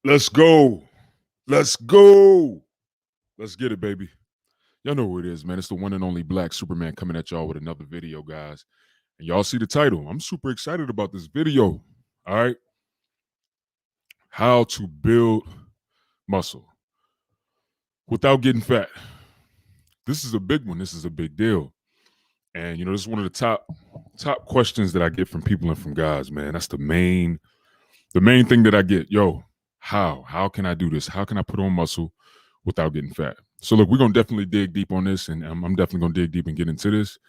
Let's go. Let's go. Let's get it, baby. Y'all know who it is, man. It's the one and only Black Superman coming at y'all with another video, guys. And y'all see the title. I'm super excited about this video. All right. How to build muscle without getting fat. This is a big one. This is a big deal. And this is one of the top questions that I get from people and from guys, man. That's the main thing that I get. Yo, how can I do this? How can I put on muscle without getting fat? So look, we're gonna definitely dig deep on this, and I'm definitely gonna dig deep and get into this.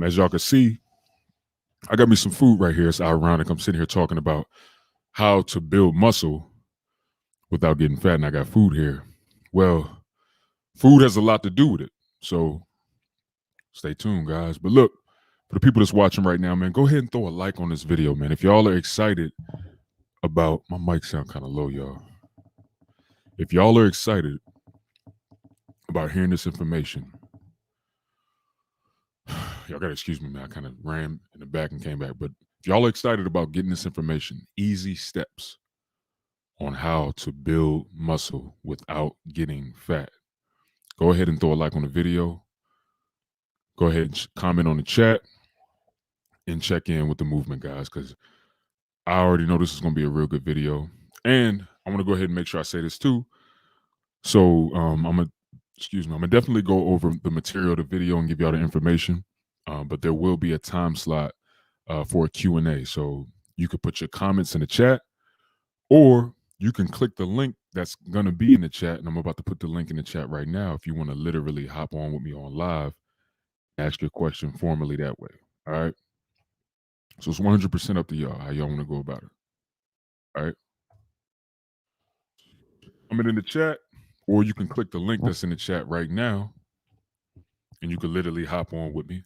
As y'all can see, I got me some food right here. It's ironic. I'm sitting here talking about how to build muscle without getting fat, and I got food here. Well, food has a lot to do with it. So stay tuned, guys. But look, for the people that's watching right now, man, go ahead and throw a like on this video, man. If y'all are excited about my mic sound kind of low, y'all. If y'all are excited about hearing this information, y'all gotta excuse me, man. I kind of ran in the back and came back. But if y'all are excited about getting this information, easy steps on how to build muscle without getting fat, go ahead and throw a like on the video. Go ahead and comment on the chat and check in with the movement, guys, because I already know this is going to be a real good video. And I want to go ahead and make sure I say this too. So I'm gonna definitely go over the material of the video and give y'all the information. But there will be a time slot for a Q&A. So you could put your comments in the chat, or you can click the link that's going to be in the chat. And I'm about to put the link in the chat right now if you want to literally hop on with me on live, ask your question formally that way. All right. So it's 100% up to y'all how y'all want to go about it. All right. I'm in the chat, or you can click the link that's in the chat right now, and you can literally hop on with me,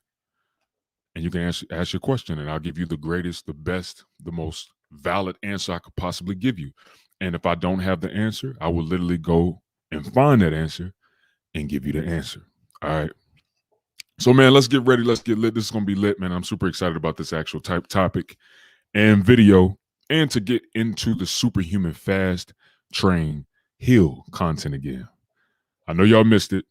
and you can ask your question, and I'll give you the greatest, the best, the most valid answer I could possibly give you. And if I don't have the answer, I will literally go and find that answer and give you the answer. All right. So, man, let's get ready. Let's get lit. This is going to be lit, man. I'm super excited about this actual topic and video, and to get into the Superhuman Fast, Train, Heal content again. I know y'all missed it.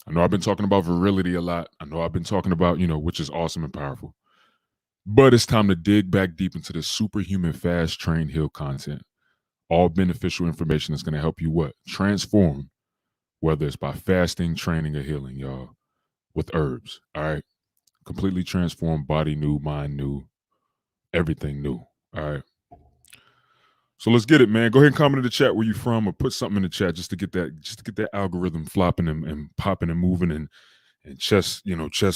I know I've been talking about virility a lot. I know I've been talking about, which is awesome and powerful. But it's time to dig back deep into the Superhuman Fast, Train, Heal content. All beneficial information that's going to help you what? Transform, whether it's by fasting, training, or healing, y'all, with herbs. All right. Completely transform, body new, mind new, everything new. All right. So let's get it, man. Go ahead and comment in the chat where you from, or put something in the chat just to get that algorithm flopping and popping and moving, and chest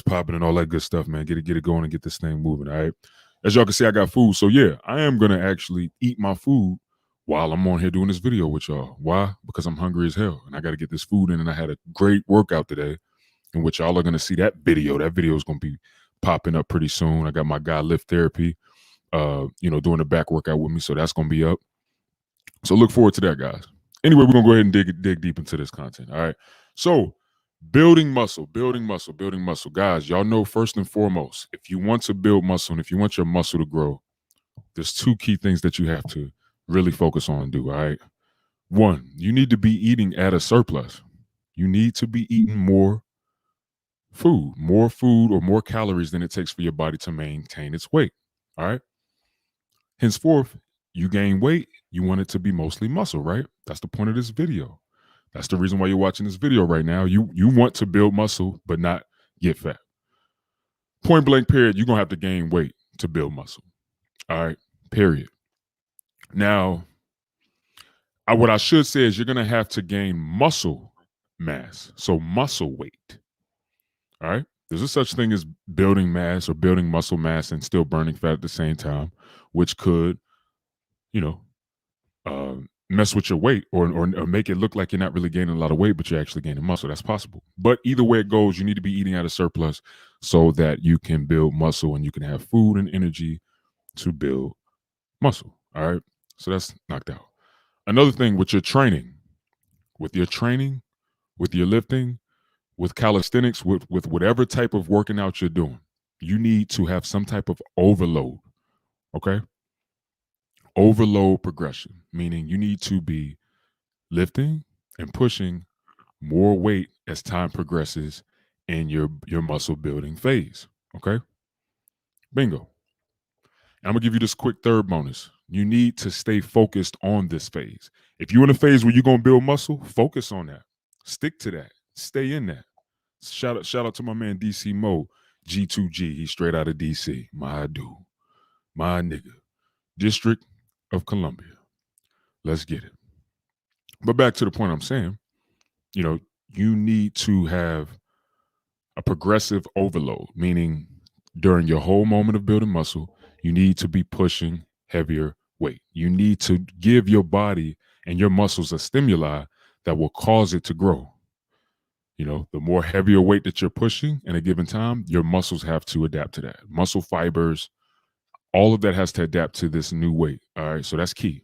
popping and all that good stuff, man. Get it going and get this thing moving. All right. As y'all can see, I got food. So yeah, I am gonna actually eat my food while I'm on here doing this video with y'all. Why? Because I'm hungry as hell and I gotta get this food in. And I had a great workout today, in which y'all are gonna see that video. That video is gonna be popping up pretty soon. I got my guy Lift Therapy, doing the back workout with me. So that's gonna be up. So look forward to that, guys. Anyway, we're gonna go ahead and dig deep into this content. All right. So building muscle, guys. Y'all know, first and foremost, if you want to build muscle and if you want your muscle to grow, there's two key things that you have to really focus on and do. All right. One, you need to be eating at a surplus. You need to be eating more food or more calories than it takes for your body to maintain its weight. All right. Henceforth, you gain weight, you want it to be mostly muscle, right? That's the point of this video. That's the reason why you're watching this video right now. You want to build muscle, but not get fat. Point blank, period. You're going to have to gain weight to build muscle. All right, period. Now, what I should say is you're going to have to gain muscle mass, so muscle weight. All right? There's a such thing as building mass or building muscle mass and still burning fat at the same time, which could, mess with your weight or make it look like you're not really gaining a lot of weight, but you're actually gaining muscle. That's possible. But either way it goes, you need to be eating at a surplus so that you can build muscle and you can have food and energy to build muscle. All right. So that's knocked out. Another thing with your training, with your lifting, with calisthenics, with whatever type of working out you're doing, you need to have some type of overload. Okay. Overload progression, meaning you need to be lifting and pushing more weight as time progresses in your muscle building phase. Okay? Bingo. I'm gonna give you this quick third bonus. You need to stay focused on this phase. If you're in a phase where you're gonna build muscle, focus on that. Stick to that. Stay in that. Shout out to my man DC Mo, G2G. He's straight out of DC. My dude. My nigga. District of Columbia. Let's get it. But back to the point I'm saying, you need to have a progressive overload, meaning during your whole moment of building muscle, you need to be pushing heavier weight. You need to give your body and your muscles a stimuli that will cause it to grow. The more heavier weight that you're pushing in a given time, your muscles have to adapt to that. Muscle fibers, all of that has to adapt to this new weight. All right, so that's key.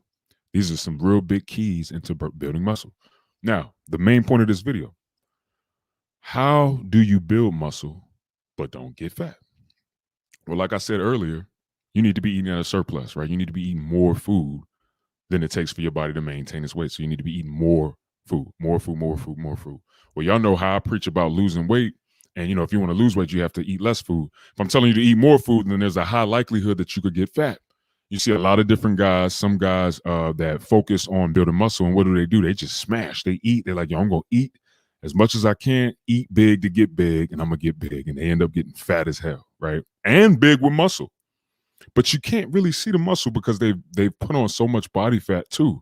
These are some real big keys into building muscle. Now, the main point of this video, how do you build muscle but don't get fat? Well, like I said earlier, you need to be eating at a surplus, right? You need to be eating more food than it takes for your body to maintain its weight. So you need to be eating more food. Well, y'all know how I preach about losing weight. And, if you want to lose weight, you have to eat less food. If I'm telling you to eat more food, then there's a high likelihood that you could get fat. You see a lot of different guys, some guys that focus on building muscle. And what do? They just smash. They eat. They're like, yo, I'm going to eat as much as I can, eat big to get big, and I'm going to get big. And they end up getting fat as hell, right? And big with muscle. But you can't really see the muscle because they've put on so much body fat too.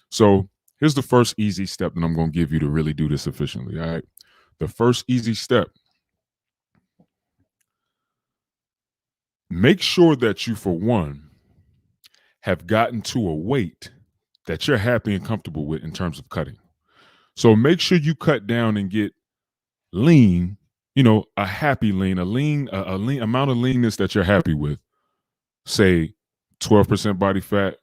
So here's the first easy step that I'm going to give you to really do this efficiently, all right? The first easy step, make sure that you, for one, have gotten to a weight that you're happy and comfortable with in terms of cutting. So make sure you cut down and get lean, a happy lean, a lean amount of leanness that you're happy with. Say 12% body fat,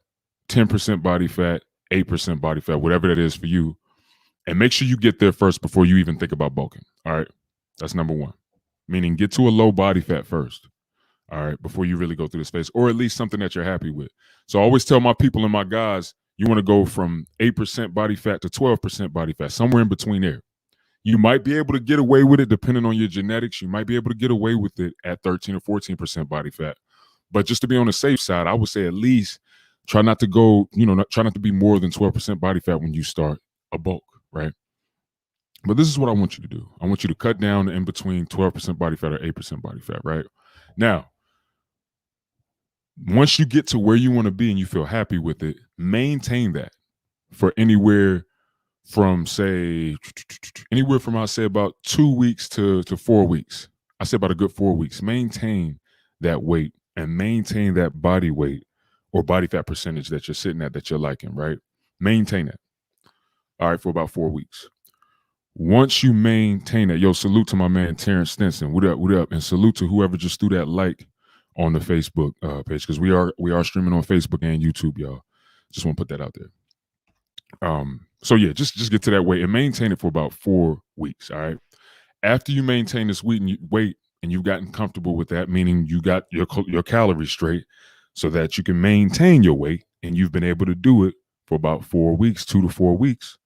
10% body fat, 8% body fat, whatever that is for you. And make sure you get there first before you even think about bulking. All right. That's number one. Meaning get to a low body fat first. All right. Before you really go through this phase, or at least something that you're happy with. So I always tell my people and my guys, you want to go from 8% body fat to 12% body fat, somewhere in between there. You might be able to get away with it depending on your genetics. You might be able to get away with it at 13 or 14% body fat. But just to be on the safe side, I would say at least try not to go, try not to be more than 12% body fat when you start a bulk, right? But this is what I want you to do. I want you to cut down in between 12% body fat or 8% body fat, right? Now, once you get to where you want to be and you feel happy with it, maintain that for anywhere from, I'd say about 2 weeks to 4 weeks. I say about a good 4 weeks. Maintain that weight and maintain that body weight or body fat percentage that you're sitting at, that you're liking, right? Maintain it. All right, for about 4 weeks. Once you maintain it, salute to my man Terrence Stinson. What up? And salute to whoever just threw that like on the Facebook page, because we are streaming on Facebook and YouTube, y'all. Just want to put that out there. So yeah, just get to that weight and maintain it for about 4 weeks. All right. After you maintain this weight and you've gotten comfortable with that, meaning you got your calories straight, so that you can maintain your weight, and you've been able to do it for about 4 weeks, 2 to 4 weeks.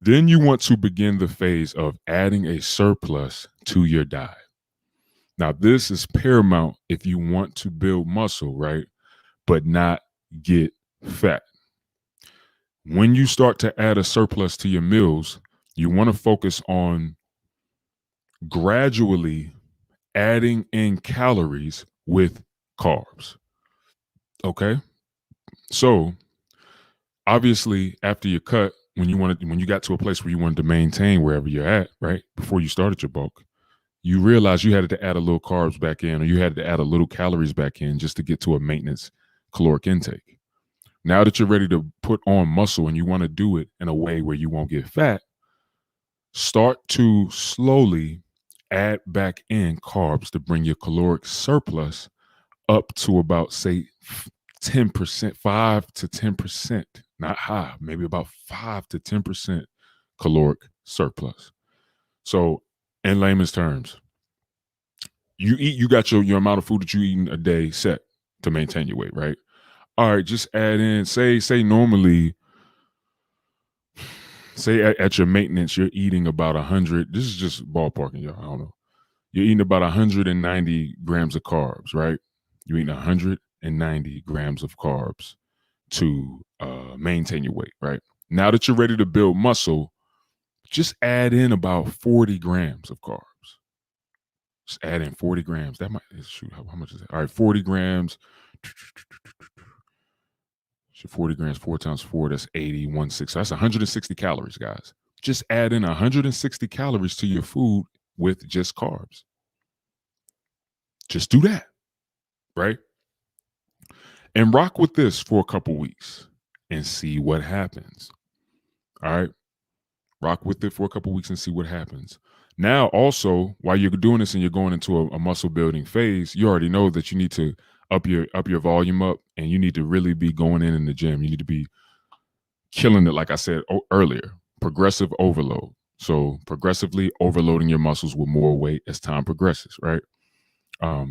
Then you want to begin the phase of adding a surplus to your diet. Now, this is paramount if you want to build muscle, right? But not get fat. When you start to add a surplus to your meals, you want to focus on gradually adding in calories with carbs. Okay? So, obviously, after your cut, when you got to a place where you wanted to maintain wherever you're at, right, before you started your bulk, you realized you had to add a little carbs back in, or you had to add a little calories back in just to get to a maintenance caloric intake. Now that you're ready to put on muscle and you want to do it in a way where you won't get fat, start to slowly add back in carbs to bring your caloric surplus up to about, say, 10%, 5 to 10%, not high, maybe about 5 to 10% caloric surplus. So in layman's terms, you got your amount of food that you eat a day set to maintain your weight, right? All right, just add in, say normally say at your maintenance, you're eating about 100. This is just ballparking, y'all. I don't know. You're eating about 190 grams of carbs, right? You're eating 190 grams of carbs to maintain your weight, right? Now that you're ready to build muscle, just add in about 40 grams of carbs. Just add in 40 grams. That might shoot. How much is that? All right, 40 grams. 40 grams, 4 times 4, that's 80, 160. So that's 160 calories, guys. Just add in 160 calories to your food with just carbs. Just do that, right? And rock with this for a couple weeks and see what happens. All right. Rock with it for a couple weeks and see what happens. Now, also, while you're doing this and you're going into a muscle building phase, you already know that you need to up your volume up, and you need to really be going in the gym. You need to be killing it, like I said earlier, progressive overload. So progressively overloading your muscles with more weight as time progresses, right?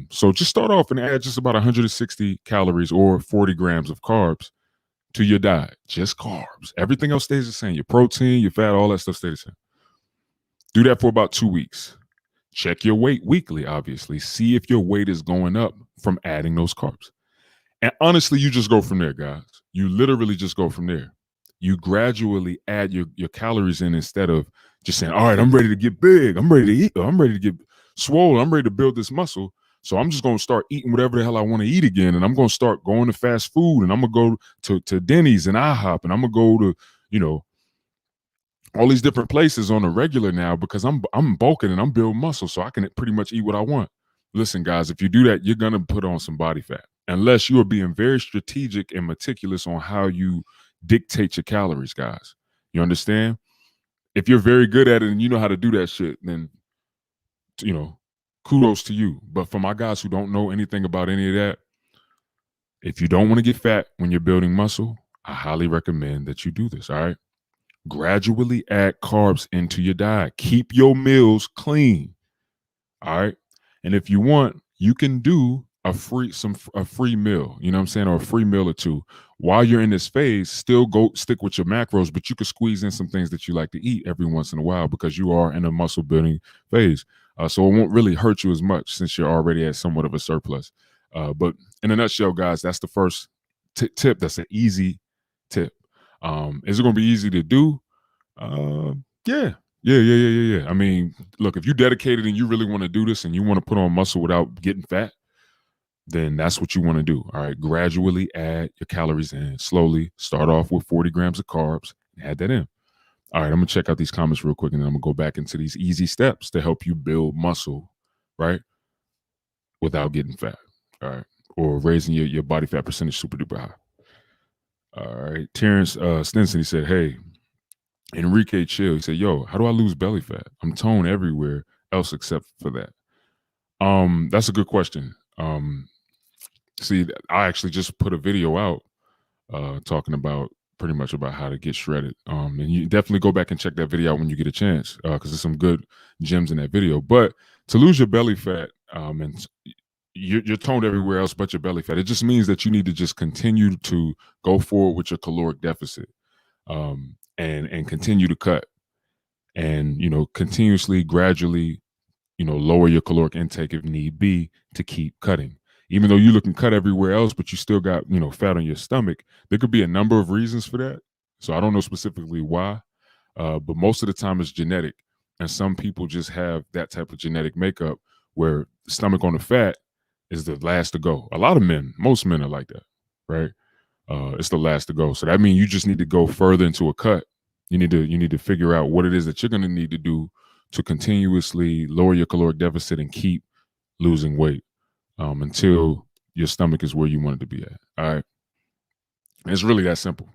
So just start off and add just about 160 calories or 40 grams of carbs to your diet. Just carbs. Everything else stays the same. Your protein, your fat, all that stuff stays the same. Do that for about 2 weeks. Check your weight weekly, obviously. See if your weight is going up from adding those carbs. And honestly, you just go from there, guys. You literally just go from there. You gradually add your calories in instead of just saying, all right, I'm ready to get big. I'm ready to eat. I'm ready to get swollen. I'm ready to build this muscle. So I'm just going to start eating whatever the hell I want to eat again. And I'm going to start going to fast food. And I'm going to go to Denny's and IHOP. And I'm going to go to, all these different places on a regular now because I'm bulking and I'm building muscle. So I can pretty much eat what I want. Listen, guys, if you do that, you're going to put on some body fat. Unless you are being very strategic and meticulous on how you dictate your calories, guys. You understand? If you're very good at it and you know how to do that shit, then, kudos to you. But for my guys who don't know anything about any of that, if you don't want to get fat when you're building muscle, I highly recommend that you do this, all right? Gradually add carbs into your diet. Keep your meals clean, all right? And if you want, you can do a free meal, you know what I'm saying, or a free meal or two while you're in this phase. Still go stick with your macros, but you could squeeze in some things that you like to eat every once in a while because you are in a muscle building phase. So it won't really hurt you as much since you're already at somewhat of a surplus. But in a nutshell, guys, that's the first tip. That's an easy tip. Is it going to be easy to do? Yeah. I mean, look, if you dedicated and you really want to do this and you want to put on muscle without getting fat, then that's what you want to do. All right. Gradually add your calories in. Slowly start off with 40 grams of carbs. Add that in. All right. I'm going to check out these comments real quick and then I'm going to go back into these easy steps to help you build muscle, right? Without getting fat. All right. Or raising your body fat percentage super duper high. All right. Terrence Stinson, he said, hey, Enrique Chill, he said, yo, how do I lose belly fat? I'm toned everywhere else except for that. That's a good question. See, I actually just put a video out talking about pretty much about how to get shredded. And you definitely go back and check that video out when you get a chance because there's some good gems in that video. But to lose your belly fat and you're toned everywhere else but your belly fat, it just means that you need to just continue to go forward with your caloric deficit and continue to cut and, continuously, gradually, lower your caloric intake if need be to keep cutting. Even though you looking cut everywhere else, but you still got, fat on your stomach, there could be a number of reasons for that. So I don't know specifically why, but most of the time it's genetic. And some people just have that type of genetic makeup where the stomach on the fat is the last to go. A lot of men, most men are like that, right? It's the last to go. So that means you just need to go further into a cut. You need to figure out what it is that you're going to need to do to continuously lower your caloric deficit and keep losing weight until your stomach is where you want it to be at. All right. And it's really that simple.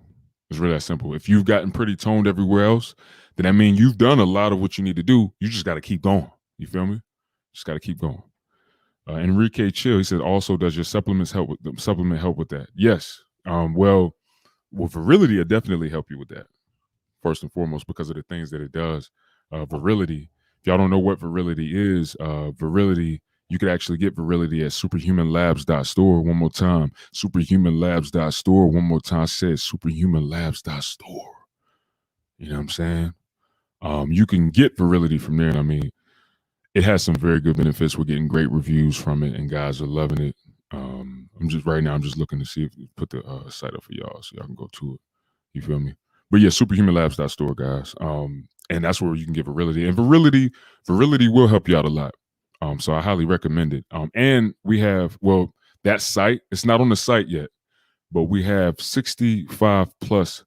It's really that simple. If you've gotten pretty toned everywhere else, then that means you've done a lot of what you need to do. You just got to keep going. You feel me? Just got to keep going. Enrique Chill, he said, also, does your supplement help with that? Yes. Well, Virility will definitely help you with that. First and foremost, because of the things that it does. Virility, if y'all don't know what Virility is, Virility, you could actually get Virility at superhumanlabs.store. One more time, superhumanlabs.store. One more time, says superhumanlabs.store. You know what I'm saying? You can get virility from there. And I mean, it has some very good benefits. We're getting great reviews from it, and guys are loving it. I'm just looking to see if we put the site up for y'all so y'all can go to it. You feel me? But yeah, superhumanlabs.store, guys. And that's where you can get virility. And virility will help you out a lot. So I highly recommend it. And we have, well, that site, it's not on the site yet, but we have 65 plus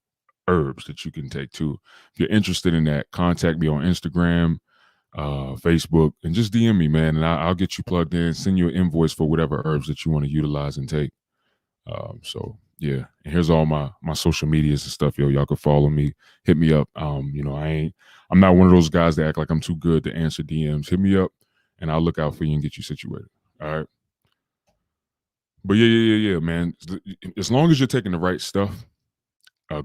herbs that you can take too. If you're interested in that, contact me on Instagram, Facebook, and just DM me, man, and I'll get you plugged in, send you an invoice for whatever herbs that you want to utilize and take. So yeah, and here's all my social medias and stuff, yo. Y'all can follow me, hit me up. I'm not one of those guys that act like I'm too good to answer DMs. Hit me up, and I'll look out for you and get you situated. All right. But yeah, man. As long as you're taking the right stuff,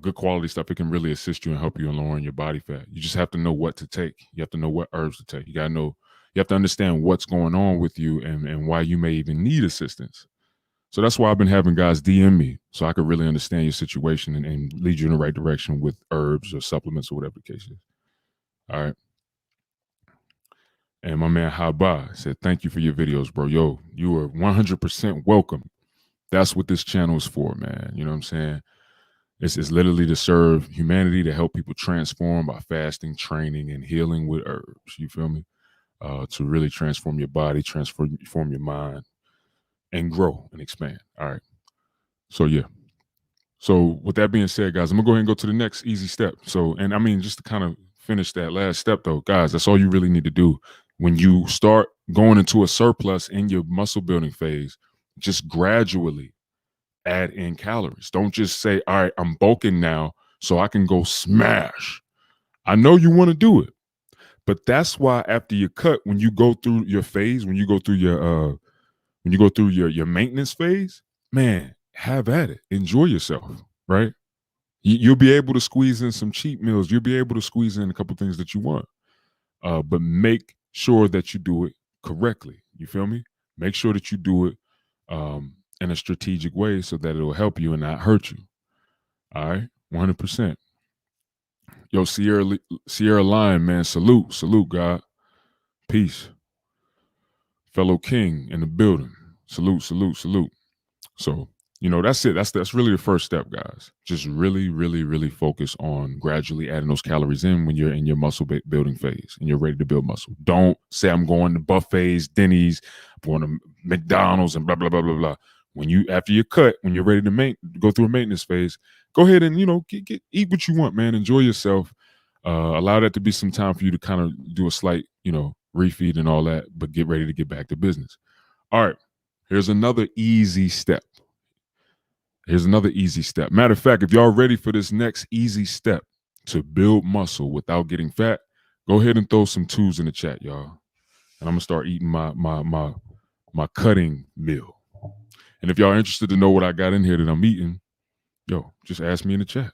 good quality stuff, it can really assist you and help you in lowering your body fat. You just have to know what to take. You have to know what herbs to take. You gotta know. You have to understand what's going on with you and why you may even need assistance. So that's why I've been having guys DM me so I could really understand your situation and lead you in the right direction with herbs or supplements or whatever the case is. All right. And my man Haba said, thank you for your videos, bro. Yo, you are 100% welcome. That's what this channel is for, man. You know what I'm saying? It's literally to serve humanity, to help people transform by fasting, training, and healing with herbs. You feel me? To really transform your body, transform your mind, and grow and expand. All right. So yeah. So with that being said, guys, I'm gonna go ahead and go to the next easy step. So, and I mean, just to kind of finish that last step though, guys, that's all you really need to do. When you start going into a surplus in your muscle building phase, just gradually add in calories. Don't just say, all right, I'm bulking now, so I can go smash. I know you want to do it, but that's why after you cut, when you go through your phase, when you go through your maintenance phase, man, have at it. Enjoy yourself, right? You'll be able to squeeze in some cheat meals. You'll be able to squeeze in a couple things that you want, but make sure that you do it correctly. You feel me? Make sure that you do it in a strategic way so that it'll help you and not hurt you. All right, 100%. Yo, Sierra Lion, man, salute, God, peace, fellow king in the building. Salute. So, that's it. That's really the first step, guys. Just really focus on gradually adding those calories in when you're in your muscle building phase and you're ready to build muscle. Don't say I'm going to buffets, Denny's, I'm going to McDonald's and blah blah blah blah blah. When you after you cut, when you're ready to go through a maintenance phase, go ahead and eat what you want, man. Enjoy yourself. Allow that to be some time for you to kind of do a slight, refeed and all that, but get ready to get back to business. All right. Here's another easy step. Matter of fact, if y'all ready for this next easy step to build muscle without getting fat, go ahead and throw some twos in the chat, y'all. And I'm gonna start eating my cutting meal. And if y'all are interested to know what I got in here that I'm eating, yo, just ask me in the chat.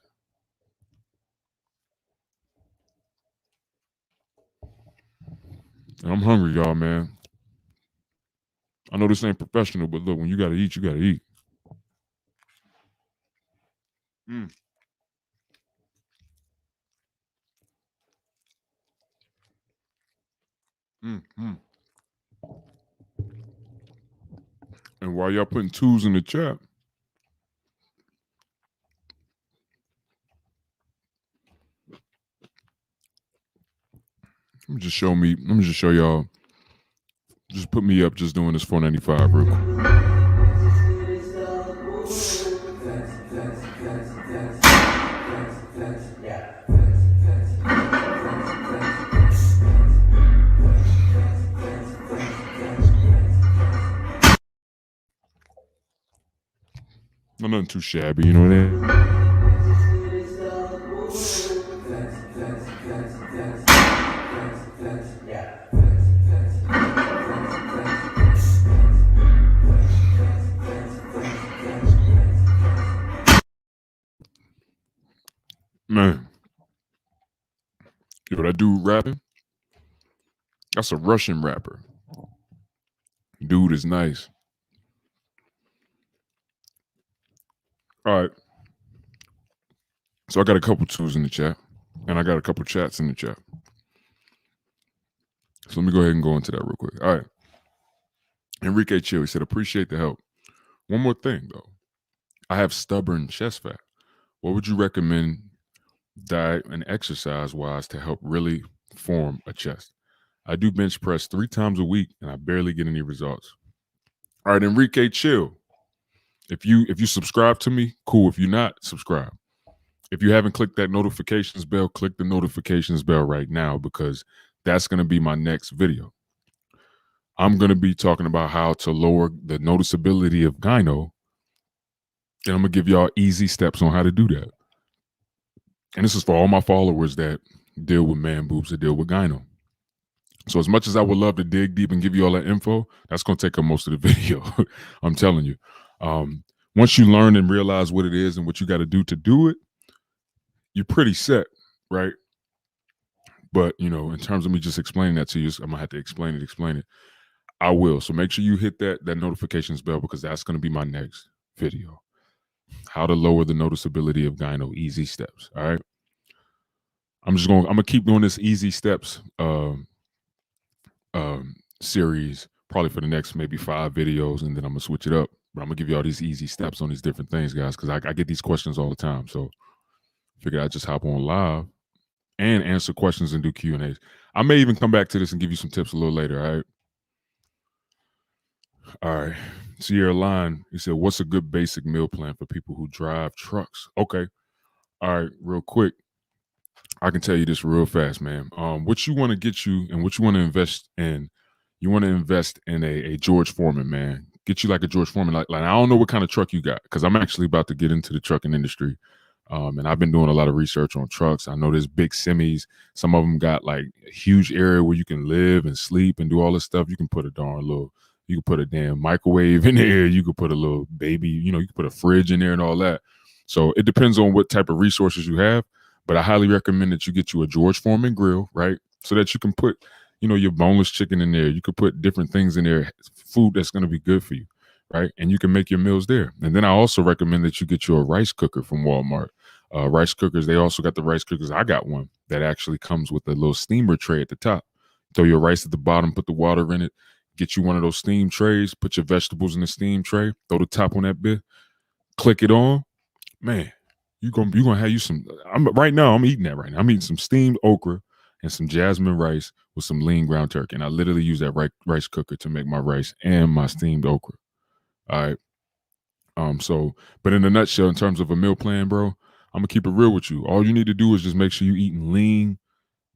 And I'm hungry, y'all, man. I know this ain't professional, but look, when you gotta eat, you gotta eat. Mm. Mm. And while y'all putting twos in the chat, let me just show y'all. Just put me up just doing this 495 real quick. No, nothing too shabby, you know what I mean? Man, yo, that dude rapping, that's a Russian rapper. Dude is nice. All right. So I got a couple twos in the chat. And I got a couple chats in the chat. So let me go ahead and go into that real quick. All right. Enrique Chill, he said, appreciate the help. One more thing, though. I have stubborn chest fat. What would you recommend diet and exercise wise to help really form a chest? I do bench press 3 times a week and I barely get any results. All right, Enrique Chill. If you subscribe to me, cool. If you're not, subscribe. If you haven't clicked that notifications bell, click the notifications bell right now, because that's going to be my next video. I'm going to be talking about how to lower the noticeability of gyno, and I'm going to give y'all easy steps on how to do that. And this is for all my followers that deal with man boobs, that deal with gyno. So as much as I would love to dig deep and give you all that info, that's going to take up most of the video. I'm telling you. Once you learn and realize what it is and what you got to do it, you're pretty set, right? But, in terms of me just explaining that to you, I'm going to have to explain it. I will. So make sure you hit that notifications bell, because that's going to be my next video. How to lower the noticeability of gyno, easy steps. All right. I'm going to keep doing this easy steps series probably for the next maybe 5 videos, and then I'm going to switch it up. But I'm going to give you all these easy steps on these different things, guys, because I get these questions all the time. So figured I'd just hop on live and answer questions and do Q&As. I may even come back to this and give you some tips a little later, all right? All right. Sierra Line, he said, what's a good basic meal plan for people who drive trucks? Okay. All right, real quick. I can tell you this real fast, man. What you want to get you and what you want to invest in, you want to invest in a George Foreman, man. Get you like a George Foreman. Like I don't know what kind of truck you got, because I'm actually about to get into the trucking industry. And I've been doing a lot of research on trucks. I know there's big semis. Some of them got like a huge area where you can live and sleep and do all this stuff. You can put you can put a damn microwave in there. You could put a little baby, you can put a fridge in there and all that. So it depends on what type of resources you have. But I highly recommend that you get you a George Foreman grill, right? So that you can put, your boneless chicken in there. You could put different things in there, food that's going to be good for you, right? And you can make your meals there. And then I also recommend that you get you a rice cooker from Walmart. Rice cookers, they also got the rice cookers. I got one that actually comes with a little steamer tray at the top. Throw your rice at the bottom, put the water in it, get you one of those steam trays, put your vegetables in the steam tray, throw the top on that bit, click it on. Man, you're gonna have you some. Right now, I'm eating that right now. I'm eating some steamed okra and some jasmine rice with some lean ground turkey. And I literally use that rice cooker to make my rice and my steamed okra. All right. But in a nutshell, in terms of a meal plan, bro, I'm gonna keep it real with you. All you need to do is just make sure you're eating lean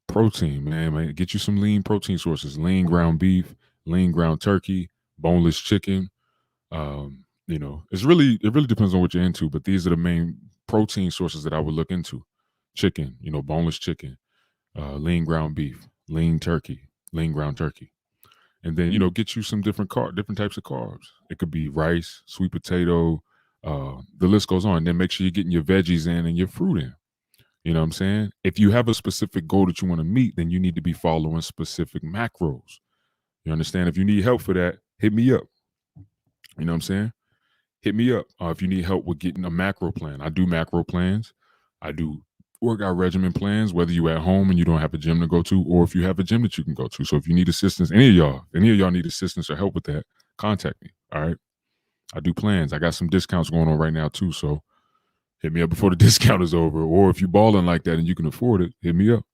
protein, man. Get you some lean protein sources: lean ground beef, lean ground turkey, boneless chicken. It really depends on what you're into, but these are the main protein sources that I would look into: chicken, boneless chicken, lean ground beef, lean turkey, lean ground turkey. And then, get you some different types of carbs. It could be rice, sweet potato, the list goes on. Then make sure you're getting your veggies in and your fruit in. You know what I'm saying? If you have a specific goal that you want to meet, then you need to be following specific macros. You understand? If you need help for that, hit me up. You know what I'm saying? Hit me up if you need help with getting a macro plan. I do macro plans. I do workout regimen plans, whether you're at home and you don't have a gym to go to, or if you have a gym that you can go to. So if you need assistance, any of y'all need assistance or help with that, contact me. All right. I do plans. I got some discounts going on right now too. So hit me up before the discount is over. Or if you're balling like that and you can afford it, hit me up.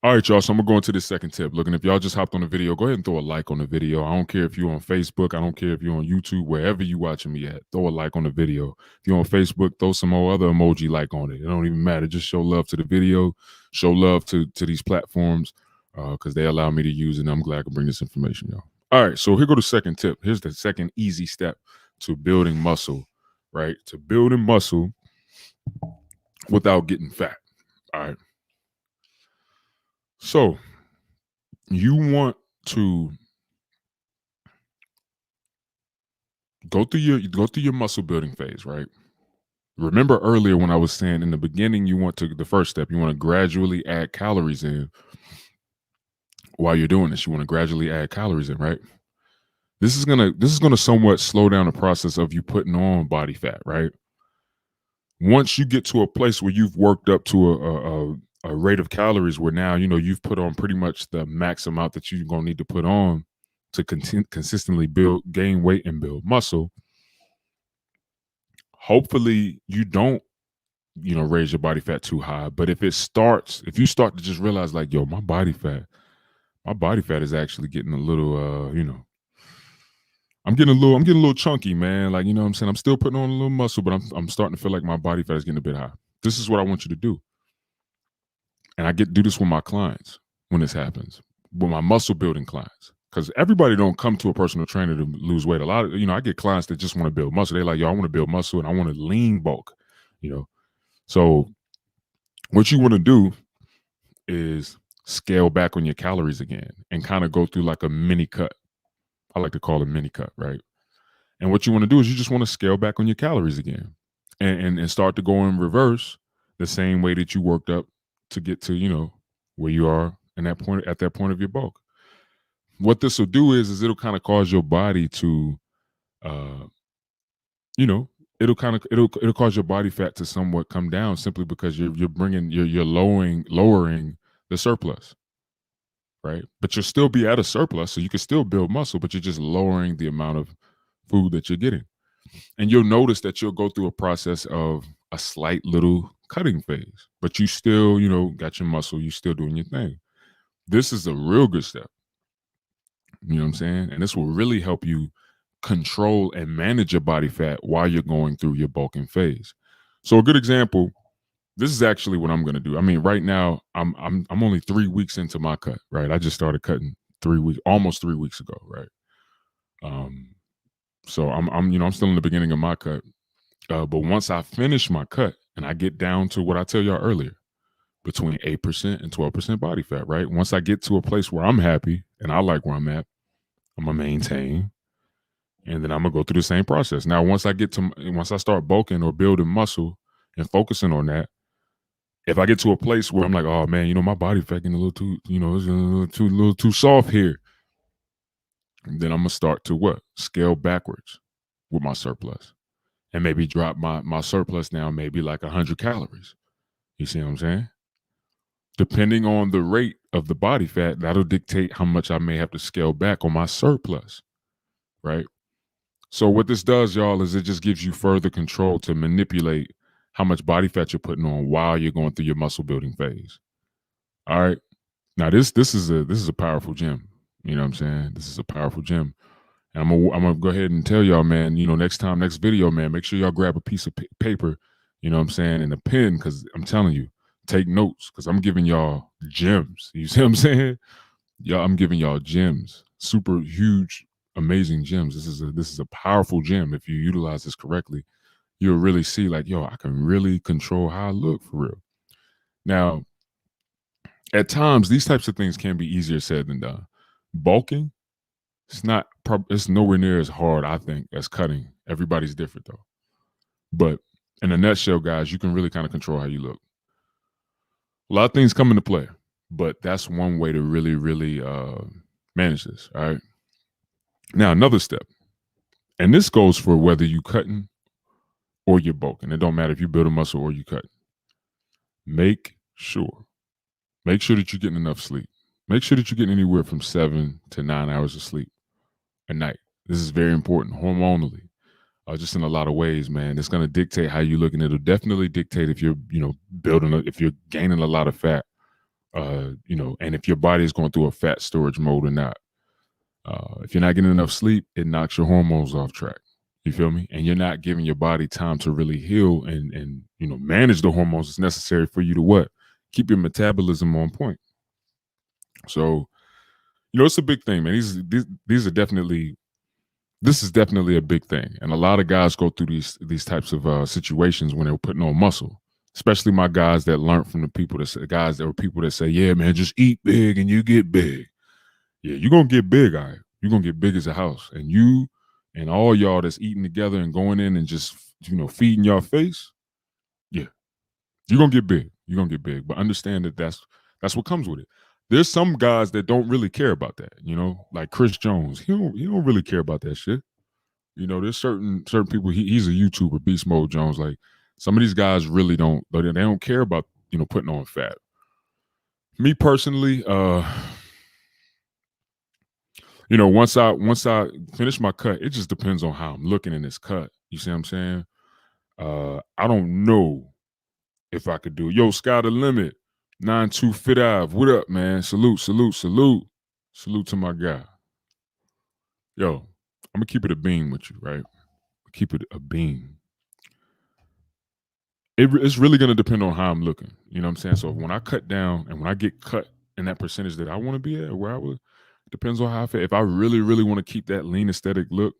All right, y'all. So I'm going to go into this second tip. Look, and if y'all just hopped on the video, go ahead and throw a like on the video. I don't care if you're on Facebook. I don't care if you're on YouTube, wherever you watching me at. Throw a like on the video. If you're on Facebook, throw some more other emoji like on it. It don't even matter. Just show love to the video. Show love to these platforms because they allow me to use it. And I'm glad I can bring this information, y'all. All right, so here go the second tip. Here's the second easy step to building muscle, right? To building muscle without getting fat. All right. So you want to go through your muscle building phase, right? Remember earlier when I was saying in the beginning, the first step, you want to gradually add calories in while you're doing this. You want to gradually add calories in, right? This is gonna somewhat slow down the process of you putting on body fat, right? Once you get to a place where you've worked up to a rate of calories where now you've put on pretty much the max amount that you're gonna need to put on to consistently gain weight and build muscle. Hopefully, you don't raise your body fat too high. But if you start to just realize like, yo, my body fat is actually getting a little, I'm getting a little chunky, man. Like, you know what I'm saying? I'm still putting on a little muscle, but I'm starting to feel like my body fat is getting a bit high. This is what I want you to do. And I do this with my clients when this happens, with my muscle building clients. Because everybody don't come to a personal trainer to lose weight. A lot of, I get clients that just want to build muscle. They're like, yo, I want to build muscle and I want to lean bulk, So what you want to do is scale back on your calories again and kind of go through like a mini cut. I like to call it mini cut, right? And what you want to do is you just want to scale back on your calories again and start to go in reverse the same way that you worked up to get to, where you are at that point of your bulk. What this will do is it'll kind of cause your body to, it'll cause your body fat to somewhat come down simply because you're lowering the surplus, right? But you'll still be at a surplus, so you can still build muscle, but you're just lowering the amount of food that you're getting. And you'll notice that you'll go through a process of a slight little cutting phase, but you still, got your muscle, you still doing your thing. This is a real good step. You know what I'm saying? And this will really help you control and manage your body fat while you're going through your bulking phase. So a good example, this is actually what I'm going to do. I mean, right now I'm only 3 weeks into my cut, right? I just started cutting almost 3 weeks ago, right? So I'm still in the beginning of my cut. But once I finish my cut and I get down to what I tell y'all earlier, between 8% and 12% body fat, right? Once I get to a place where I'm happy and I like where I'm at, I'm gonna maintain, and then I'm gonna go through the same process. Now, once I start bulking or building muscle and focusing on that, if I get to a place where I'm like, oh man, my body fat getting a little too, it's a little too soft here, then I'm gonna start to scale backwards with my surplus, and maybe drop my surplus down maybe like 100 calories. You see what I'm saying? Depending on the rate of the body fat, that'll dictate how much I may have to scale back on my surplus, right? So what this does, y'all, is it just gives you further control to manipulate how much body fat you're putting on while you're going through your muscle building phase. All right. Now this is a powerful gym. You know what I'm saying? This is a powerful gym. And I'm gonna go ahead and tell y'all, man, next video, man, make sure y'all grab a piece of paper, you know what I'm saying, and a pen, because I'm telling you, take notes, because I'm giving y'all gems. You see what I'm saying? Y'all, I'm giving y'all gems, super huge, amazing gems. This is a powerful gem. If you utilize this correctly, you'll really see like, yo, I can really control how I look for real. Now, at times, these types of things can be easier said than done. Bulking, it's nowhere near as hard, I think, as cutting. Everybody's different though. But in a nutshell, guys, you can really kind of control how you look. A lot of things come into play, but that's one way to really, really manage this. All right. Now, another step, and this goes for whether you cutting or you're bulking. It don't matter if you build a muscle or you cut. Make sure that you're getting enough sleep. Make sure that you're getting anywhere from 7 to 9 hours of sleep a night. This is very important hormonally. Just in a lot of ways, man. It's going to dictate how you look, and it'll definitely dictate if you're, if you're gaining a lot of fat, and if your body is going through a fat storage mode or not. If you're not getting enough sleep, it knocks your hormones off track. You feel me? And you're not giving your body time to really heal and manage the hormones that's necessary for you to keep your metabolism on point. So, it's a big thing, man. These are definitely. This is definitely a big thing, and a lot of guys go through these types of situations when they're putting on muscle. Especially my guys that learned from the people that say, "Yeah, man, just eat big and you get big." Yeah, you're gonna get big, all right. You're gonna get big as a house, and you and all y'all that's eating together and going in and just feeding your face. Yeah, you're gonna get big. You're gonna get big, but understand that that's what comes with it. There's some guys that don't really care about that, like Chris Jones. He don't really care about that shit. There's certain people. He's a YouTuber, Beast Mode Jones. Like Some of these guys really they don't care about, putting on fat. Me personally, once I finish my cut, it just depends on how I'm looking in this cut. You see what I'm saying? I don't know if I could do it. Yo, Sky the Limit, 92 Fit Ave. What up, man? Salute, salute, salute. Salute to my guy. Yo, I'm gonna keep it a beam with you, right? Keep it a beam. It's really gonna depend on how I'm looking. You know what I'm saying? So when I cut down and when I get cut in that percentage that I want to be at, where I would, depends on how I feel. If I really, really want to keep that lean aesthetic look,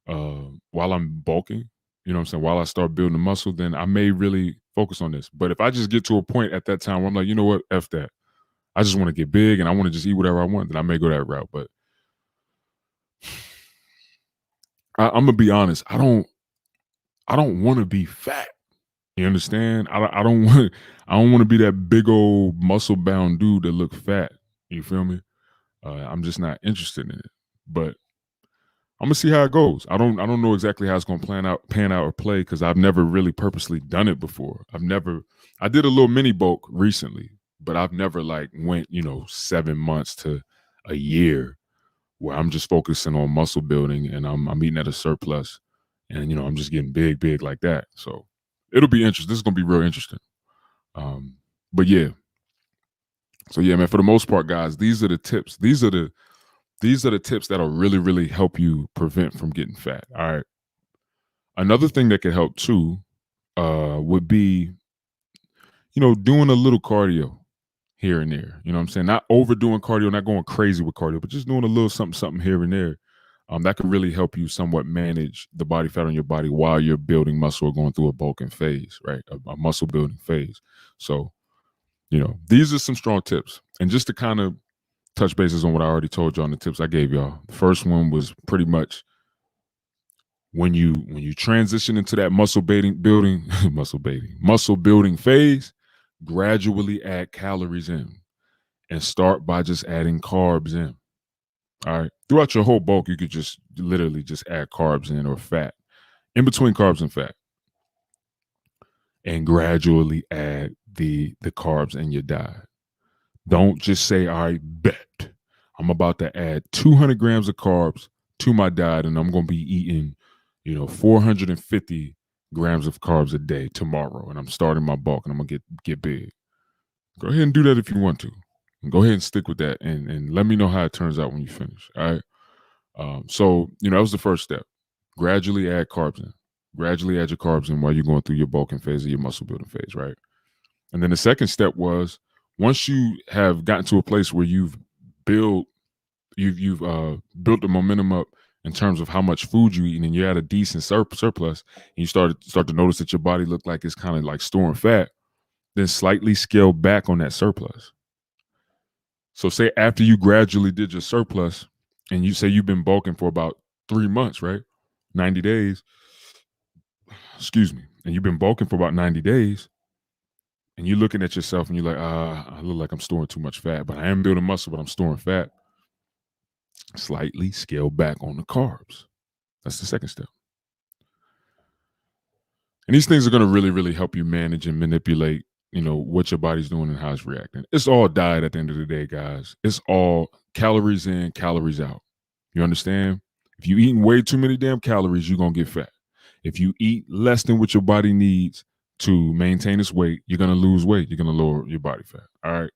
while I'm bulking, you know what I'm saying, while I start building the muscle, then I may really focus on this. But if I just get to a point at that time where I'm like, you know what, F that. I just want to get big and I want to just eat whatever I want, then I may go that route. But I'm gonna be honest, I don't want to be fat. You understand? I don't want to be that big old muscle bound dude that look fat. You feel me? I'm just not interested in it. But I'm gonna see how it goes. I don't know exactly how it's gonna pan out or play because I've never really purposely done it before. I did a little mini bulk recently, but I've never went 7 months to a year where I'm just focusing on muscle building and I'm eating at a surplus and I'm just getting big like that. So it'll be interesting. This is gonna be real interesting. But yeah. So yeah, man, for the most part, guys, these are the tips. These are the tips that'll really, really help you prevent from getting fat. All right. Another thing that could help too would be, doing a little cardio here and there. You know what I'm saying? Not overdoing cardio, not going crazy with cardio, but just doing a little something here and there. That could really help you somewhat manage the body fat on your body while you're building muscle or going through a bulking phase, right? A muscle building phase. So, these are some strong tips. And just to kind of touch bases on what I already told you on the tips I gave y'all. The first one was pretty much when you transition into that muscle building phase, gradually add calories in and start by just adding carbs in. All right. Throughout your whole bulk, you could just literally just add carbs in or fat in between carbs and fat and gradually add the carbs in your diet. Don't just say, all right, bet I'm about to add 200 grams of carbs to my diet and I'm going to be eating, 450 grams of carbs a day tomorrow. And I'm starting my bulk and I'm going to get big. Go ahead and do that if you want to. And go ahead and stick with that and let me know how it turns out when you finish. All right. So, that was the first step. Gradually add carbs in. Gradually add your carbs in while you're going through your bulking phase or your muscle building phase, right? And then the second step was once you have gotten to a place where you've built the momentum up in terms of how much food you eat and you're at a decent surplus and you start to notice that your body look like it's kind of like storing fat, then slightly scale back on that surplus. So say after you gradually did your surplus and you say you've been bulking for about 3 months, right? 90 days. Excuse me. And you've been bulking for about 90 days. And you're looking at yourself and you're like, I look like I'm storing too much fat, but I am building muscle, but I'm storing fat. Slightly scale back on the carbs. That's the second step. And these things are going to really, really help you manage and manipulate, what your body's doing and how it's reacting. It's all diet at the end of the day, guys. It's all calories in, calories out. You understand? If you eating way too many damn calories, you're going to get fat. If you eat less than what your body needs to maintain its weight, you're going to lose weight. You're going to lower your body fat. All right.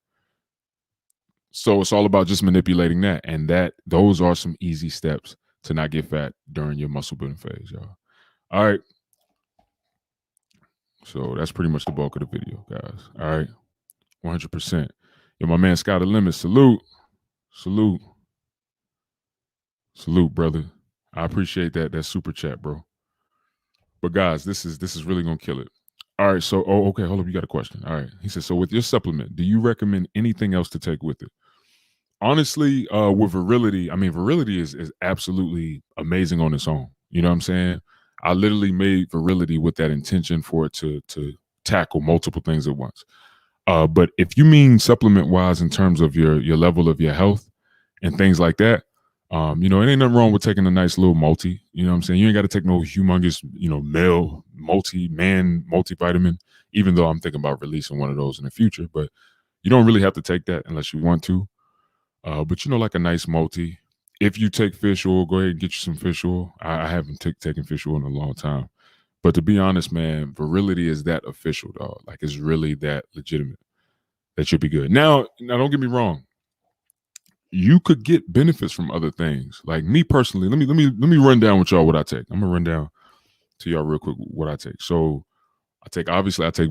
So it's all about just manipulating that. And those are some easy steps to not get fat during your muscle building phase, y'all. All right. So that's pretty much the bulk of the video, guys. All right. 100%. Yo, my man Scott the Limit. Salute. Salute. Salute, brother. I appreciate that super chat, bro. But guys, this is really gonna kill it. All right. So okay, hold up. You got a question. All right. He says, so with your supplement, do you recommend anything else to take with it? Honestly, with virility, virility is absolutely amazing on its own. You know what I'm saying? I literally made virility with that intention for it to tackle multiple things at once. But if you mean supplement wise in terms of your level of your health and things like that, It ain't nothing wrong with taking a nice little multi. You know what I'm saying? You ain't got to take no humongous, male multivitamin, even though I'm thinking about releasing one of those in the future. But you don't really have to take that unless you want to. But like a nice multi. If you take fish oil, go ahead and get you some fish oil. I haven't taken fish oil in a long time. But to be honest, man, virility is that official, dog. Like it's really that legitimate. That should be good. Now don't get me wrong. You could get benefits from other things. Like me personally, let me run down with y'all what I take. I'm gonna run down to y'all real quick what I take. So I take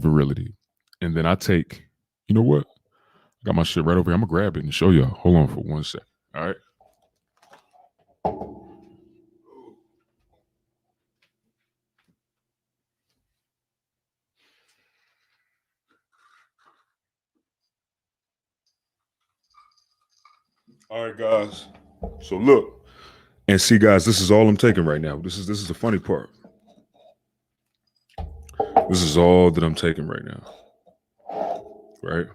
virility. And then I take, you know what? I got my shit right over here. I'm gonna grab it and show y'all. Hold on for 1 sec. All right. All right, guys. So look and see, guys. This is all I'm taking right now. This is the funny part. This is all that I'm taking right now. Right.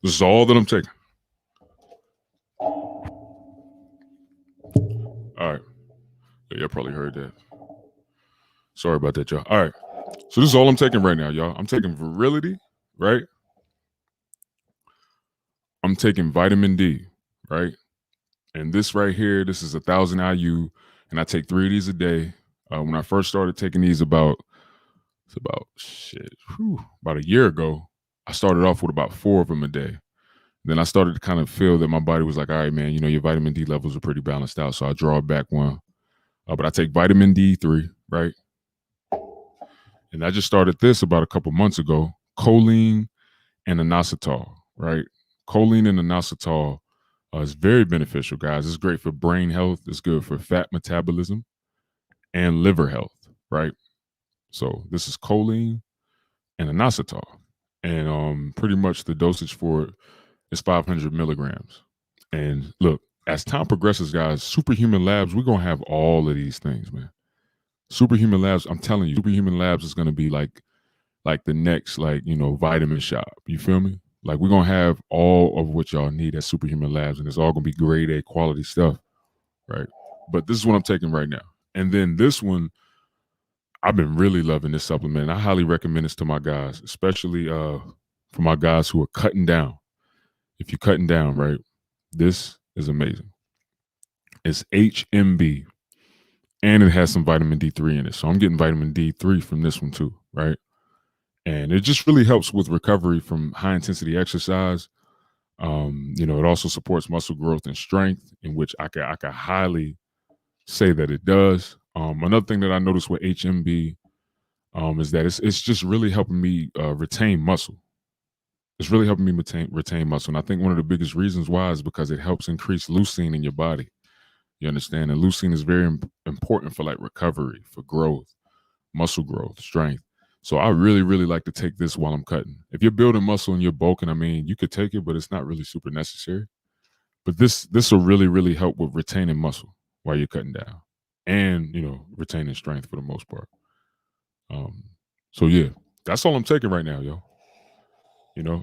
This is all that I'm taking. All right. Yeah, y'all probably heard that. Sorry about that, y'all. All right. So this is all I'm taking right now, y'all. I'm taking virility, right? I'm taking vitamin D, right? And this right here, this is 1,000 IU, and I take 3 of these a day. When I first started taking these about a year ago, I started off with about 4 of them a day. Then I started to kind of feel that my body was like, all right, man, your vitamin D levels are pretty balanced out. So I draw back one. But I take vitamin D3, right? And I just started this about a couple months ago. Choline and inositol, right? Choline and inositol is very beneficial, guys. It's great for brain health. It's good for fat metabolism and liver health, right? So this is choline and inositol, and pretty much the dosage for it is 500 milligrams. And look, as time progresses, guys, Superhuman Labs, we're gonna have all of these things, man. Superhuman Labs, I'm telling you, Superhuman Labs is gonna be like the next vitamin shop. You feel me? Like we're gonna have all of what y'all need at Superhuman Labs, and it's all gonna be grade A quality stuff, right? But this is what I'm taking right now. And then this one, I've been really loving this supplement. I highly recommend this to my guys, especially for my guys who are cutting down. If you're cutting down, right, this is amazing. It's HMB, and it has some vitamin D3 in it. So I'm getting vitamin D3 from this one too, right? And it just really helps with recovery from high intensity exercise. It also supports muscle growth and strength, in which I can highly say that it does. Another thing that I noticed with HMB is that it's just really helping me retain muscle. It's really helping me retain muscle, and I think one of the biggest reasons why is because it helps increase leucine in your body. You understand? And leucine is very important for like recovery, for growth, muscle growth, strength. So I really, really like to take this while I'm cutting. If you're building muscle and you're bulking, I mean, you could take it, but it's not really super necessary. But this will really, really help with retaining muscle while you're cutting down, and retaining strength for the most part. Um, so yeah, that's all I'm taking right now, yo.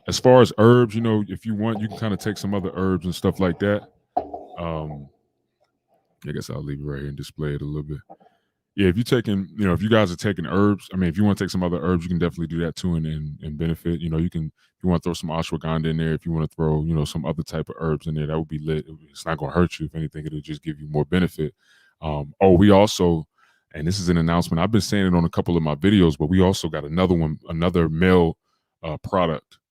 As far as herbs, if you want, you can kind of take some other herbs and stuff like that. Um, I guess I'll leave it right here and display it a little bit. Yeah, if you guys are taking herbs, I mean, if you want to take some other herbs, you can definitely do that too and benefit. If you want to throw some ashwagandha in there, if you want to throw, some other type of herbs in there, that would be lit. It's not going to hurt you. If anything, it'll just give you more benefit. We also, and this is an announcement, I've been saying it on a couple of my videos, but we also got another male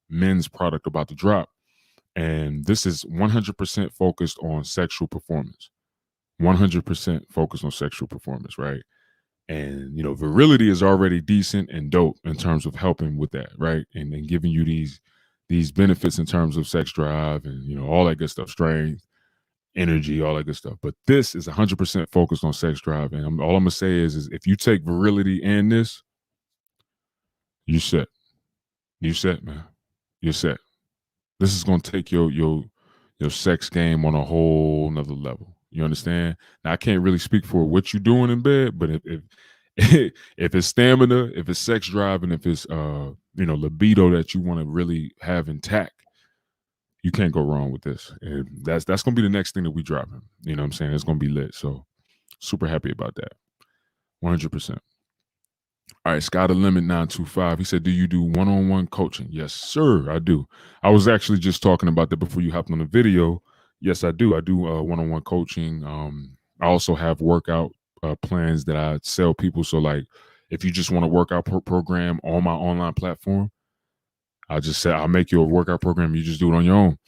men's product about to drop. And this is 100% focused on sexual performance. 100% focused on sexual performance, right? And virility is already decent and dope in terms of helping with that, right? And then giving you these benefits in terms of sex drive and all that good stuff, strength, energy, all that good stuff. But this is 100% focused on sex drive, and all I'm gonna say is if you take virility and this, you set, man, you're set. This is gonna take your sex game on a whole nother level. You understand? Now I can't really speak for what you're doing in bed, but if if it's stamina, if it's sex drive, and if it's libido that you want to really have intact, you can't go wrong with this. And that's gonna be the next thing that we dropping. You know what I'm saying? It's gonna be lit. So super happy about that. 100%. All right, Scott the Limit 925. He said, "Do you do one-on-one coaching?" Yes, sir, I do. I was actually just talking about that before you hopped on the video. Yes, I do. I do one-on-one coaching. I also have workout plans that I sell people. So, like, if you just want a workout program on my online platform, I'll just say I'll make you a workout program. You just do it on your own.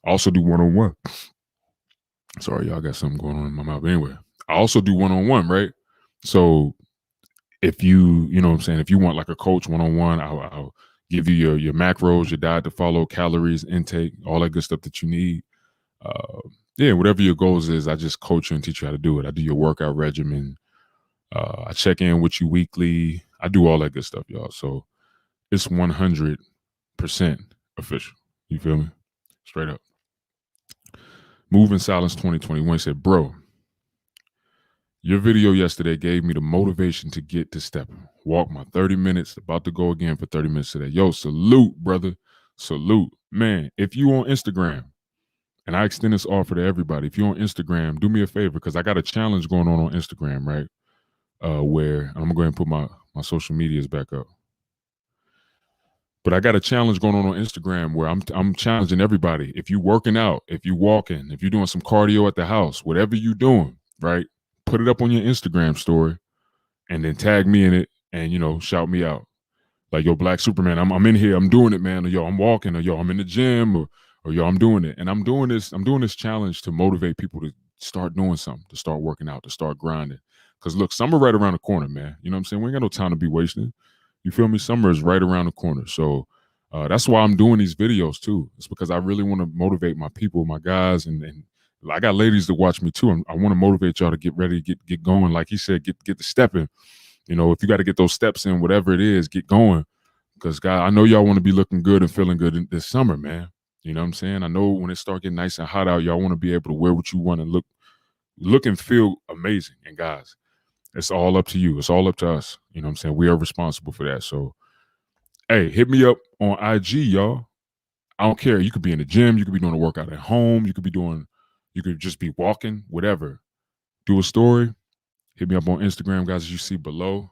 I also do one-on-one. Sorry, y'all got something going on in my mouth. Anyway, I also do one-on-one, right? So if you know what I'm saying, if you want like a coach one-on-one, I'll give you your macros, your diet to follow, calories, intake, all that good stuff that you need. Yeah, whatever your goals is, I just coach you and teach you how to do it. I do your workout regimen. I check in with you weekly. I do all that good stuff, y'all. So it's 100% official. You feel me? Straight up. Move in Silence 2021 said, "Bro, your video yesterday gave me the motivation to get to stepping. Walk my 30 minutes, about to go again for 30 minutes today." Yo, salute, brother. Salute. Man, if you on Instagram, and I extend this offer to everybody, if you're on Instagram, do me a favor, because I got a challenge going on Instagram, right? Where I'm going to go ahead and put my social medias back up. But I got a challenge going on Instagram where I'm challenging everybody. If you working out, if you walking, if you're doing some cardio at the house, whatever you doing, right? Put it up on your Instagram story and then tag me in it and, shout me out. Like, yo, Black Superman, I'm in here, I'm doing it, man. Or, yo, I'm walking, or yo, I'm in the gym, or yo, I'm doing it. And I'm doing this challenge to motivate people to start doing something, to start working out, to start grinding. Because look, summer right around the corner, man. You know what I'm saying? We ain't got no time to be wasting. You feel me? Summer is right around the corner. So that's why I'm doing these videos too. It's because I really want to motivate my people, my guys, and I got ladies that watch me too. I want to motivate y'all to get ready, get going. Like he said, get the stepping. If you got to get those steps in, whatever it is, get going. Because, God, I know y'all want to be looking good and feeling good this summer, man. You know what I'm saying? I know when it start getting nice and hot out, y'all want to be able to wear what you want and look and feel amazing. And guys, it's all up to you. It's all up to us. You know what I'm saying? We are responsible for that. So, hey, hit me up on IG, y'all. I don't care. You could be in the gym. You could be doing a workout at home. You could just be walking, whatever. Do a story. Hit me up on Instagram, guys, as you see below.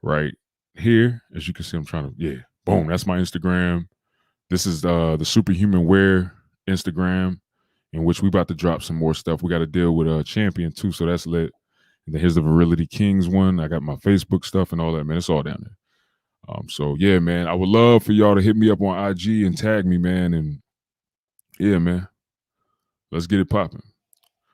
Right here, as you can see, I'm trying to, boom, that's my Instagram. This is the Superhuman Wear Instagram, in which we about to drop some more stuff. We got to deal with a champion too, so that's lit. And then here's the Virility Kings one. I got my Facebook stuff and all that, man. It's all down there. So yeah, man, I would love for y'all to hit me up on IG and tag me, man. And yeah, man, let's get it popping.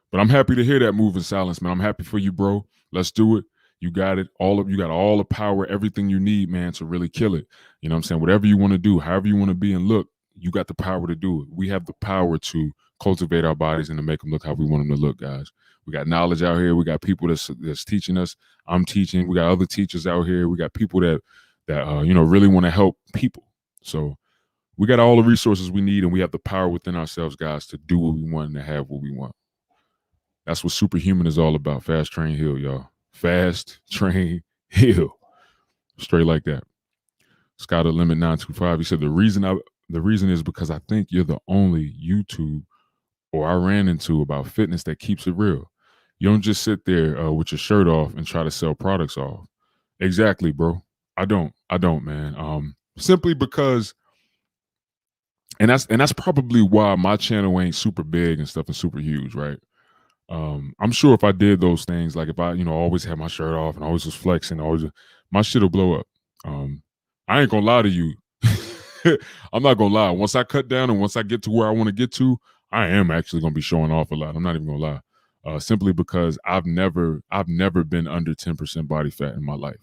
But I'm happy to hear that Move in Silence, man. I'm happy for you, bro. Let's do it. You got it. You got all the power, everything you need, man, to really kill it. You know what I'm saying? Whatever you want to do, however you want to be and look, you got the power to do it. We have the power to cultivate our bodies and to make them look how we want them to look, guys. We got knowledge out here. We got people that's teaching us. I'm teaching. We got other teachers out here. We got people that really want to help people. So we got all the resources we need, and we have the power within ourselves, guys, to do what we want and to have what we want. That's what Superhuman is all about. Fast Train Heal, y'all. Fast Train Heal. Straight like that. Scott the Limit 925. He said the reason is because I think you're the only YouTube or I ran into about fitness that keeps it real. You don't just sit there with your shirt off and try to sell products off. Exactly, bro. I don't, man. Simply because, and that's probably why my channel ain't super big and stuff and super huge, right? I'm sure if I did those things, like if I, always had my shirt off and always was flexing, my shit will blow up. I ain't gonna lie to you. I'm not gonna lie. Once I cut down and once I get to where I want to get to, I am actually gonna be showing off a lot. I'm not even gonna lie. Simply because I've never been under 10% body fat in my life.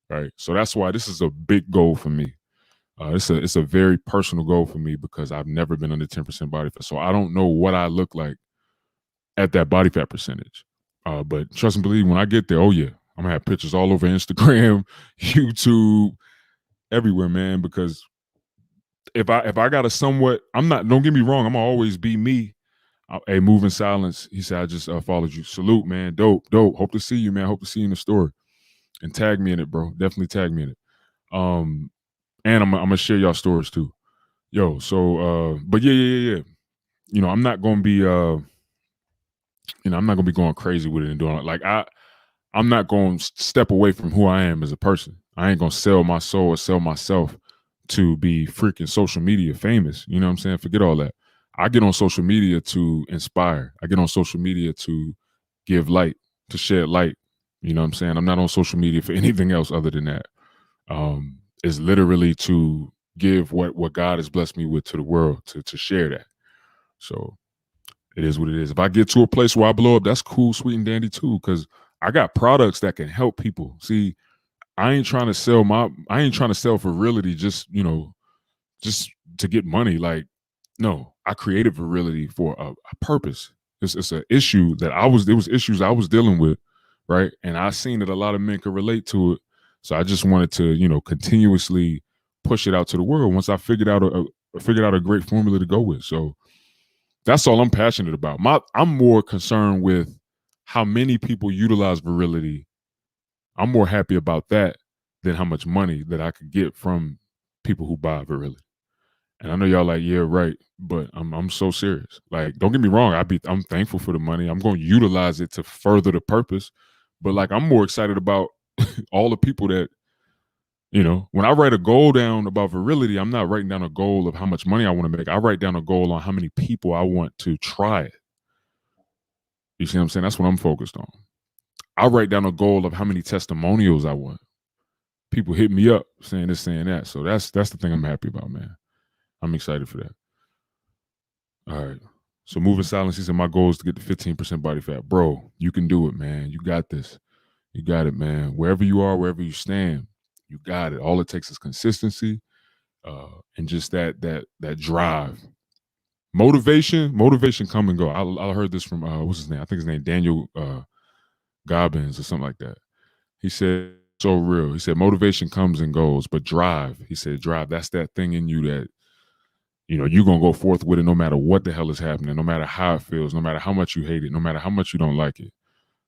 Right. So that's why this is a big goal for me. It's a very personal goal for me because I've never been under 10% body fat. So I don't know what I look like at that body fat percentage. But trust and believe, when I get there, oh yeah, I'm gonna have pictures all over Instagram, YouTube, everywhere, man. Because if I got a somewhat, don't get me wrong, I'm gonna always be me. Hey, Move in Silence. He said, I just followed you. Salute, man. Dope. Hope to see you, man. Hope to see you in the store. And tag me in it, bro. Definitely tag me in it. And I'm gonna share y'all stories too. Yo, so but yeah. I'm not gonna be I'm not gonna be going crazy with it and doing it. Like I'm not gonna step away from who I am as a person. I ain't gonna sell my soul or sell myself to be freaking social media famous. You know what I'm saying? Forget all that. I get on social media to inspire. I get on social media to give light, to shed light. You know what I'm saying? I'm not on social media for anything else other than that. It's literally to give what God has blessed me with to the world, to share that. So it is what it is. If I get to a place where I blow up, that's cool, sweet and dandy too, because I got products that can help people. See, I ain't trying to sell virility just to get money. Like, no, I created virility for a purpose. It's an issue that there was issues I was dealing with, right? And I seen that a lot of men could relate to it. So I just wanted to, continuously push it out to the world once I figured out a great formula to go with. So that's all I'm passionate about. I'm more concerned with how many people utilize virility. I'm more happy about that than how much money that I could get from people who buy virility. And I know y'all like, yeah, right, but I'm so serious. Like, don't get me wrong, I'm thankful for the money. I'm going to utilize it to further the purpose. But like, I'm more excited about all the people that, when I write a goal down about virility, I'm not writing down a goal of how much money I want to make. I write down a goal on how many people I want to try it. You see what I'm saying? That's what I'm focused on. I write down a goal of how many testimonials I want. People hit me up saying this, saying that. So that's the thing I'm happy about, man. I'm excited for that. All right. So moving silence, he said, my goal is to get to 15% body fat. Bro, you can do it, man. You got this. You got it, man. Wherever you are, wherever you stand, you got it. All it takes is consistency, and just that drive. Motivation come and go. I heard this from what's his name? I think his name Daniel Gobbins or something like that. He said, so real. He said, motivation comes and goes, but drive. He said, drive. That's that thing in you that you're going to go forth with it no matter what the hell is happening, no matter how it feels, no matter how much you hate it, no matter how much you don't like it.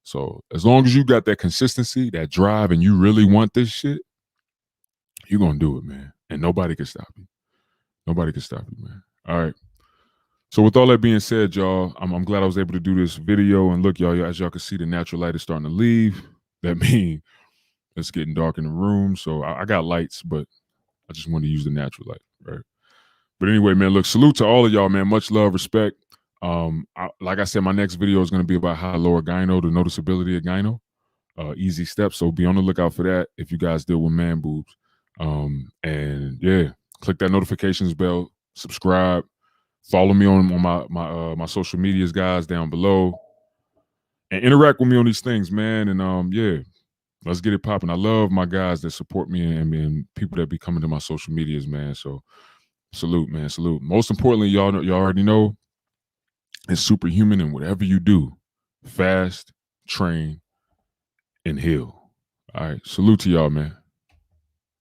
So as long as you got that consistency, that drive, and you really want this shit, you're going to do it, man. And nobody can stop you. Nobody can stop you, man. All right. So with all that being said, y'all, I'm glad I was able to do this video. And look, y'all, as y'all can see, the natural light is starting to leave. That means it's getting dark in the room. So I got lights, but I just wanted to use the natural light, right? But anyway, man, look, salute to all of y'all, man. Much love, respect. Like I said, my next video is going to be about how to lower gyno, the noticeability of gyno. Easy steps. So be on the lookout for that if you guys deal with man boobs. And yeah, click that notifications bell, subscribe, follow me on my social medias, guys, down below, and interact with me on these things, man. And yeah, let's get it popping. I love my guys that support me and people that be coming to my social medias, man. So salute, man. Salute. Most importantly, y'all already know it's superhuman, and whatever you do, fast, train, and heal. All right. Salute to y'all, man.